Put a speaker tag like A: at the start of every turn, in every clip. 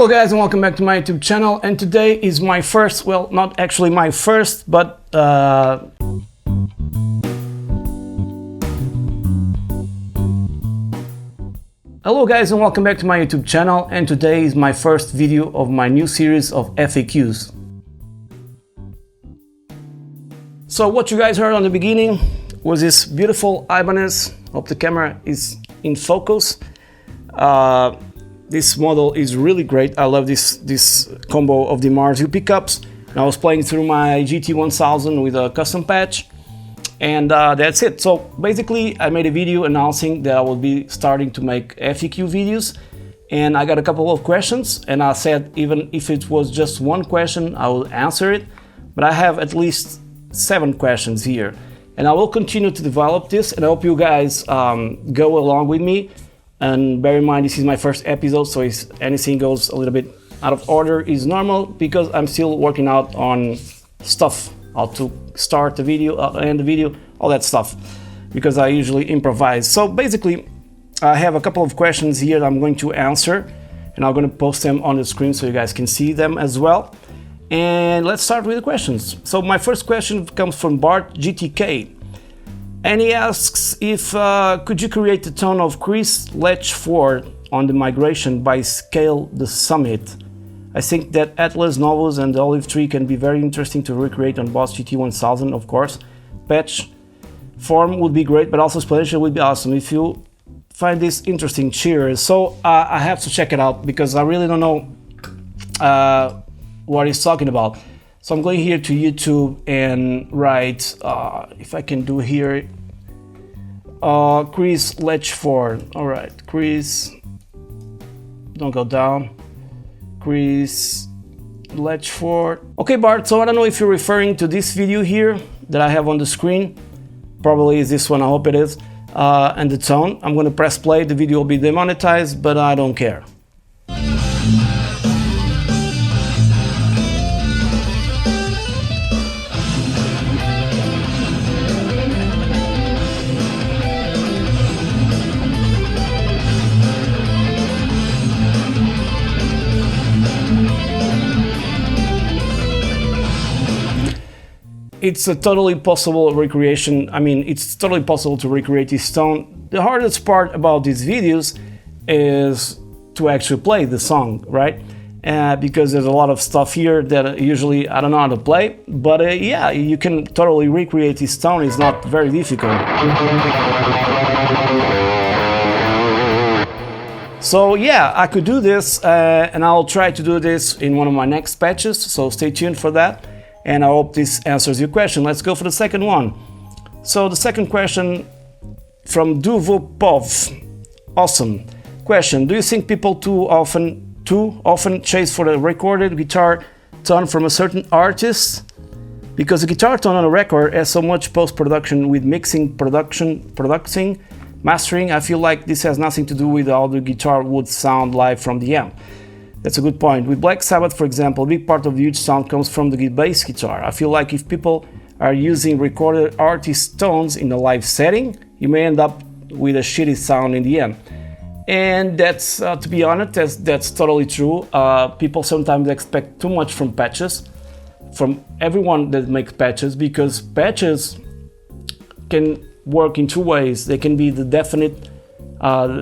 A: Hello guys and welcome back to my YouTube channel, and today is my first, well, not actually my first, but hello guys and welcome back to my YouTube channel, and today is my first video of my new series of FAQs. So what you guys heard on the beginning was this beautiful Ibanez. Hope the camera is in focus. This model is really great. I love this combo of the Marzu pickups. And I was playing through my GT1000 with a custom patch, and that's it. So basically I made a video announcing that I will be starting to make FAQ videos, and I got a couple of questions, and I said even if it was just one question I will answer it, but I have at least 7 questions here, and I will continue to develop this, and I hope you guys go along with me. And bear in mind, this is my first episode, so if anything goes a little bit out of order is normal, because I'm still working out on stuff, how to start the video, end the video, all that stuff, because I usually improvise. So basically, I have a couple of questions here that I'm going to answer, and I'm going to post them on the screen so you guys can see them as well. And let's start with the questions. So my first question comes from Bart GTK. And he asks if could you create the tone of Chris Letch 4 on the migration by Scale the Summit? I think that Atlas Novus and the Olive Tree can be very interesting to recreate on Boss GT1000, of course. Patch form would be great, but also explanation would be awesome. If you find this interesting, cheers. So I have to check it out, because I really don't know what he's talking about. So I'm going here to YouTube and write, if I can do here, Chris Letch 4. All right, Chris, don't go down. Chris Letch 4. Okay, Bart, so I don't know if you're referring to this video here that I have on the screen. Probably is this one, I hope it is. And the tone. I'm going to press play. The video will be demonetized, but I don't care. It's a totally possible recreation. I mean, it's totally possible to recreate this tone. The hardest part about these videos is to actually play the song, right? Because there's a lot of stuff here that usually I don't know how to play. But yeah, you can totally recreate this tone. It's not very difficult. So yeah, I could do this, and I'll try to do this in one of my next patches. So stay tuned for that. And I hope this answers your question. Let's go for the second one. So the second question from Duvopov. Awesome. Question: do you think people too often chase for a recorded guitar tone from a certain artist? Because the guitar tone on a record has so much post-production with mixing, producing, mastering. I feel like this has nothing to do with how the guitar would sound live from the amp. That's a good point. With Black Sabbath, for example, a big part of the huge sound comes from the bass guitar. I feel like if people are using recorded artist tones in a live setting, you may end up with a shitty sound in the end. And that's, to be honest, that's totally true. People sometimes expect too much from patches, from everyone that makes patches, because patches can work in 2 ways. They can be the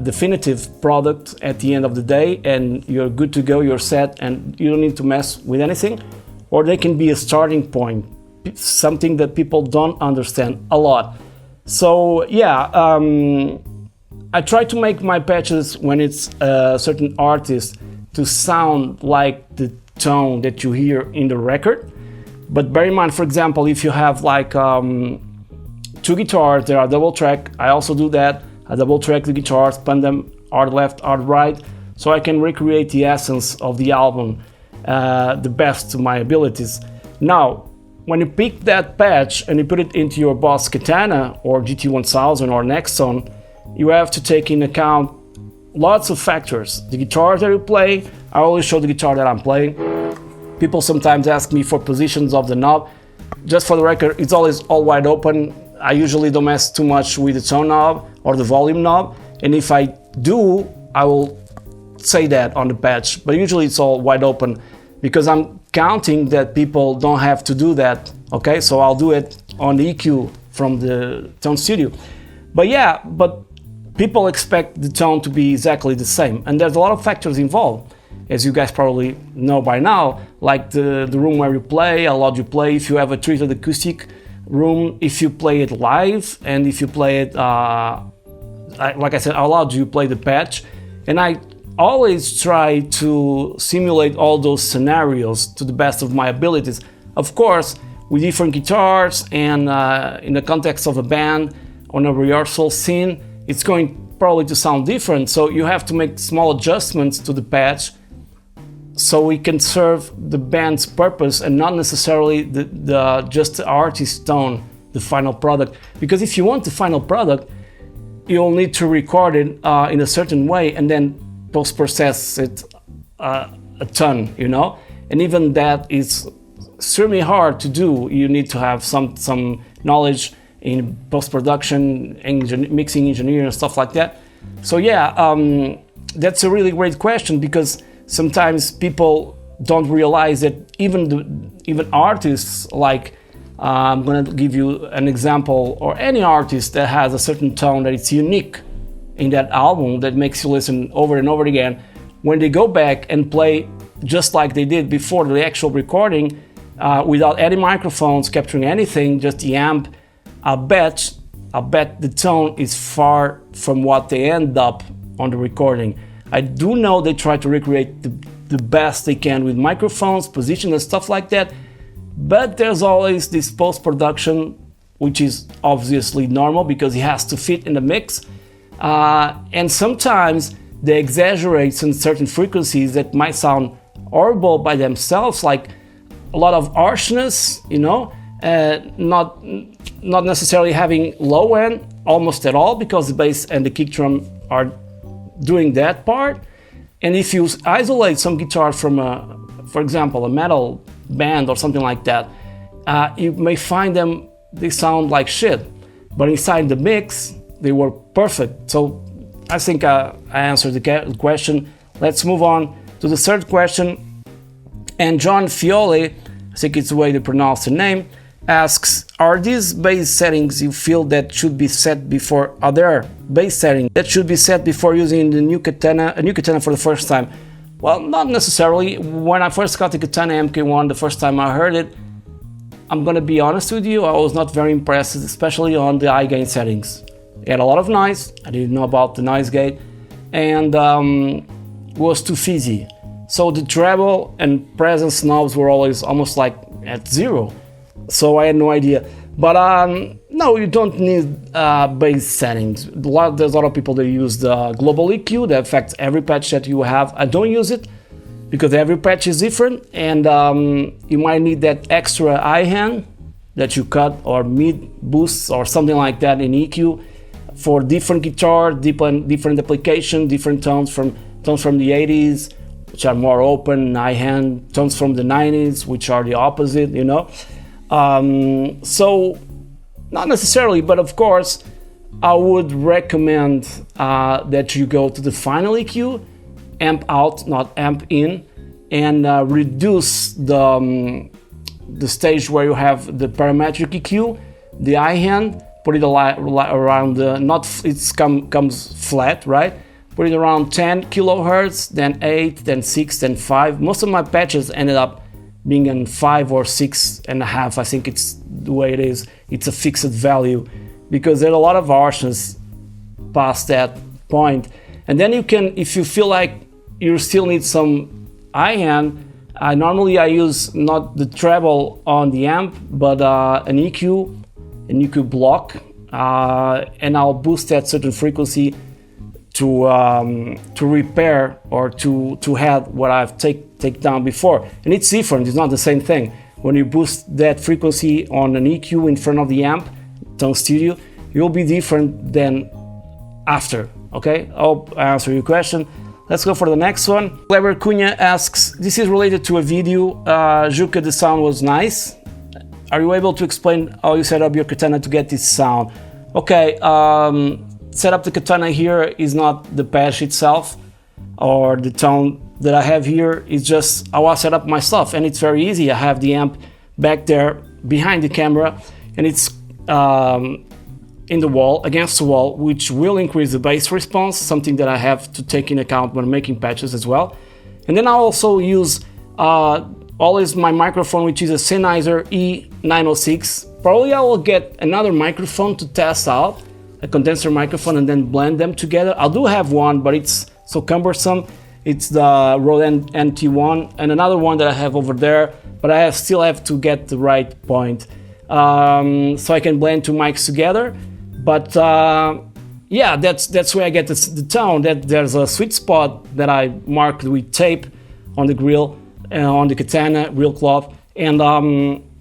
A: definitive product at the end of the day, and you're good to go, you're set, and you don't need to mess with anything. Or they can be a starting point, something that people don't understand a lot. So yeah, I try to make my patches when it's a certain artist to sound like the tone that you hear in the record. But bear in mind, for example, if you have like 2 guitars that are double track, I also do that. I double track the guitars, pan them art left, art right, so I can recreate the essence of the album the best to my abilities. Now, when you pick that patch and you put it into your Boss Katana or GT1000 or Nextone, you have to take into account lots of factors. The guitar that you play, I always show the guitar that I'm playing. People sometimes ask me for positions of the knob. Just for the record, it's always all wide open. I usually don't mess too much with the tone knob or the volume knob, and if I do, I will say that on the patch, but usually it's all wide open because I'm counting that people don't have to do that, okay? So I'll do it on the EQ from the Tone Studio. But yeah, but people expect the tone to be exactly the same, and there's a lot of factors involved, as you guys probably know by now, like the room where you play, how loud you play, if you have a treated acoustic room, if you play it live, and if you play it, like I said, how loud do you play the patch. And I always try to simulate all those scenarios to the best of my abilities. Of course, with different guitars and in the context of a band, on a rehearsal scene, it's going probably to sound different. So you have to make small adjustments to the patch so we can serve the band's purpose and not necessarily just the artist's tone, the final product. Because if you want the final product, you'll need to record it in a certain way and then post-process it a ton, you know? And even that is extremely hard to do. You need to have some knowledge in post-production, mixing engineering and stuff like that. So yeah, that's a really great question, because sometimes people don't realize that even artists, like I'm gonna give you an example, or any artist that has a certain tone that it's unique in that album that makes you listen over and over again, when they go back and play just like they did before the actual recording, without any microphones capturing anything, just the amp, I bet the tone is far from what they end up on the recording. I do know they try to recreate the best they can with microphones, position and stuff like that, but there's always this post-production, which is obviously normal because it has to fit in the mix, and sometimes they exaggerate some certain frequencies that might sound horrible by themselves, like a lot of harshness, you know, not necessarily having low end almost at all, because the bass and the kick drum are doing that part. And if you isolate some guitar from for example, a metal band or something like that, you may find they sound like shit, but inside the mix they were perfect. So I think I answered the question. Let's move on to the third question. And John Fiole, I think it's the way to pronounce the name, asks, are these bass settings you feel that should be set before other bass settings that should be set before using the new Katana for the first time? Well, not necessarily. When I first got the Katana MK1 the first time I heard it, I'm gonna be honest with you, I was not very impressed, especially on the high gain settings. It had a lot of noise, I didn't know about the noise gate, and was too fizzy. So the treble and presence knobs were always almost like at zero. So I had no idea. But no, you don't need bass settings. There's a lot of people that use the global EQ that affects every patch that you have. I don't use it because every patch is different, and you might need that extra high hand that you cut, or mid boosts or something like that in EQ for different guitar, different application, different tones from the 80s, which are more open, high hand, tones from the 90s, which are the opposite, you know. So not necessarily, but of course I would recommend that you go to the final EQ, amp out, not amp in, and reduce the stage where you have the parametric EQ, the high hand, put it around comes flat, right? Put it around 10 kilohertz, then 8, then 6, then 5. Most of my patches ended up being in 5 or 6.5. I think it's the way it is. It's a fixed value because there's a lot of harshness past that point. And then you can, if you feel like you still need some high end, normally I use not the treble on the amp, but an EQ block, and I'll boost that certain frequency to repair or to have what I've take down before. And it's different, it's not the same thing. When you boost that frequency on an EQ in front of the amp, Tone Studio, you'll be different than after, okay? I hope I answered your question. Let's go for the next one. Clever Cunha asks, this is related to a video. Juca, the sound was nice. Are you able to explain how you set up your Katana to get this sound? Okay, set up the Katana here is not the patch itself. or the tone that I have here is just how I set up my stuff, and it's very easy. I have the amp back there behind the camera, and it's in the wall, against the wall, which will increase the bass response, something that I have to take into account when making patches as well. And then I also use always my microphone, which is a Sennheiser E906. Probably I will get another microphone to test out, a condenser microphone, and then blend them together. I do have one, but it's so cumbersome. It's the Rode NT1, and another one that I have over there, but I still have to get the right point so I can blend two mics together. But yeah, that's where I get the tone. That there's a sweet spot that I marked with tape on the grill, on the Katana grill cloth, and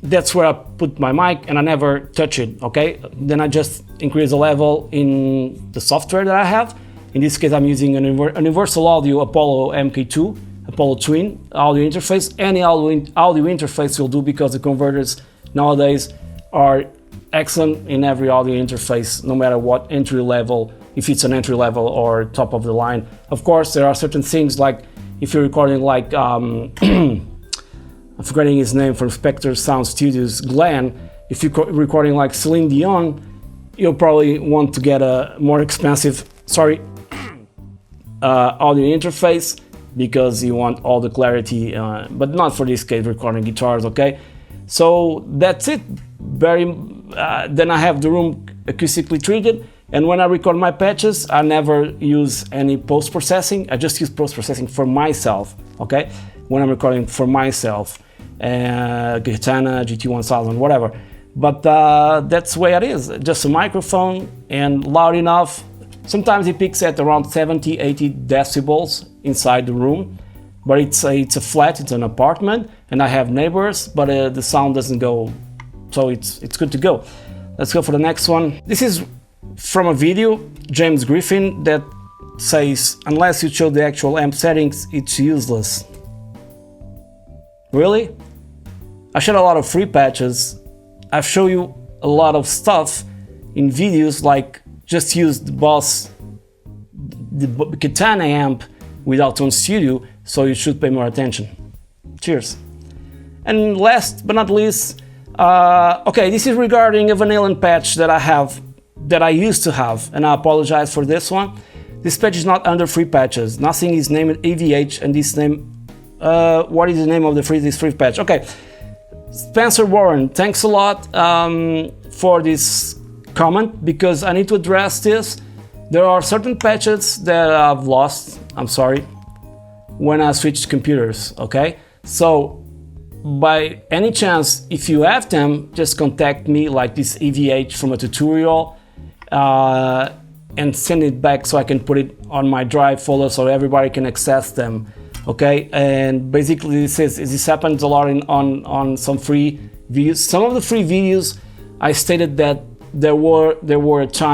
A: that's where I put my mic, and I never touch it. Okay, then I just increase the level in the software that I have. In this case, I'm using a Universal Audio Apollo MK2, Apollo Twin audio interface. Any audio interface will do, because the converters nowadays are excellent in every audio interface, no matter what entry level, if it's an entry level or top of the line. Of course, there are certain things, like if you're recording like, I'm forgetting his name, from Spectre Sound Studios, Glenn. If you're recording like Celine Dion, you'll probably want to get a more expensive, audio interface, because you want all the clarity, but not for this case, recording guitars, okay? So that's it. Then I have the room acoustically treated, and when I record my patches, I never use any post-processing. I just use post-processing for myself, okay? When I'm recording for myself, Katana, GT1000, whatever. But that's the way it is. Just a microphone and loud enough. Sometimes it peaks at around 70, 80 decibels inside the room, but it's a flat, it's an apartment, and I have neighbors, but the sound doesn't go, so it's good to go. Let's go for the next one. This is from a video, James Griffin, that says, unless you show the actual amp settings, it's useless. Really? I showed a lot of free patches. I've shown you a lot of stuff in videos, like just use the Katana amp without Tone Studio, so you should pay more attention. Cheers. And last but not least, okay, this is regarding a Van Halen patch that I used to have, and I apologize for this one. This patch is not under free patches. Nothing is named AVH, and this name, what is the name of this free patch? Okay, Spencer Warren, thanks a lot for this comment, because I need to address this. There are certain patches that I've lost, I'm sorry, when I switched computers, okay? So by any chance, if you have them, just contact me, like this EVH from a tutorial, and send it back so I can put it on my drive folder so everybody can access them, okay? And basically this happens a lot on some free videos. Some of the free videos, I stated that there were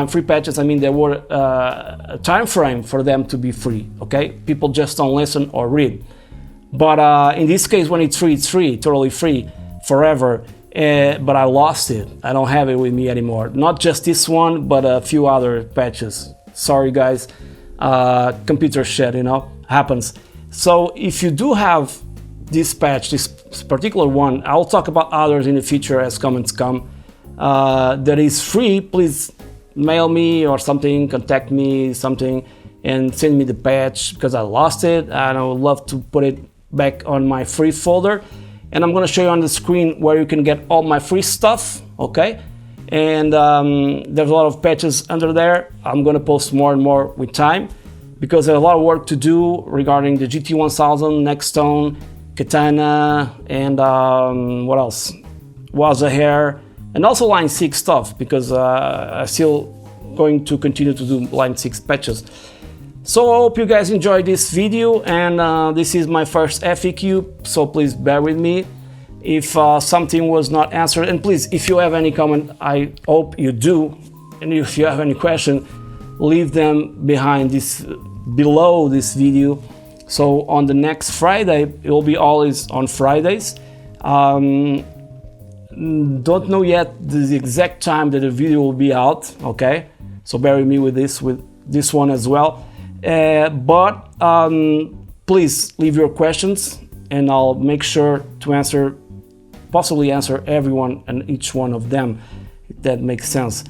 A: free patches, I mean there were a time frame for them to be free, okay? People just don't listen or read. But in this case, when it's free, totally free, forever. But I lost it. I don't have it with me anymore. Not just this one, but a few other patches. Sorry guys, computer shit, you know, happens. So if you do have this patch, this particular one, I'll talk about others in the future as comments come, that is free, please mail me or something, contact me, something, and send me the patch, because I lost it and I would love to put it back on my free folder. And I'm gonna show you on the screen where you can get all my free stuff, okay? And there's a lot of patches under there. I'm gonna post more and more with time, because there's a lot of work to do regarding the GT1000, Nextone, Katana, and what else? Waza Hair, and also Line 6 stuff, because I'm still going to continue to do Line 6 patches. So I hope you guys enjoyed this video, and this is my first FAQ, so please bear with me if something was not answered. And please, if you have any comment, I hope you do, and if you have any question, leave them below this video. So on the next Friday, it will be always on Fridays. Don't know yet the exact time that the video will be out, okay? So bear with me with this one as well. Please leave your questions and I'll make sure to possibly answer everyone and each one of them, if that makes sense.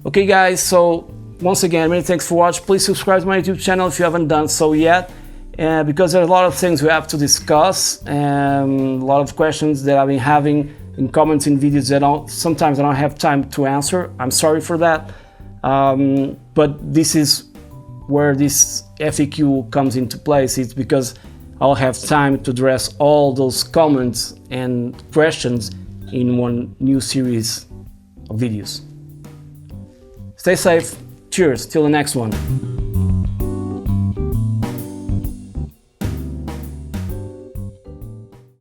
A: Okay guys, so once again, many thanks for watching. Please subscribe to my YouTube channel if you haven't done so yet, because there are a lot of things we have to discuss and a lot of questions that I've been having in comments in videos that sometimes I don't have time to answer. I'm sorry for that, but this is where this FAQ comes into place. It's because I'll have time to address all those comments and questions in one new series of videos. Stay safe. Cheers, till the next one.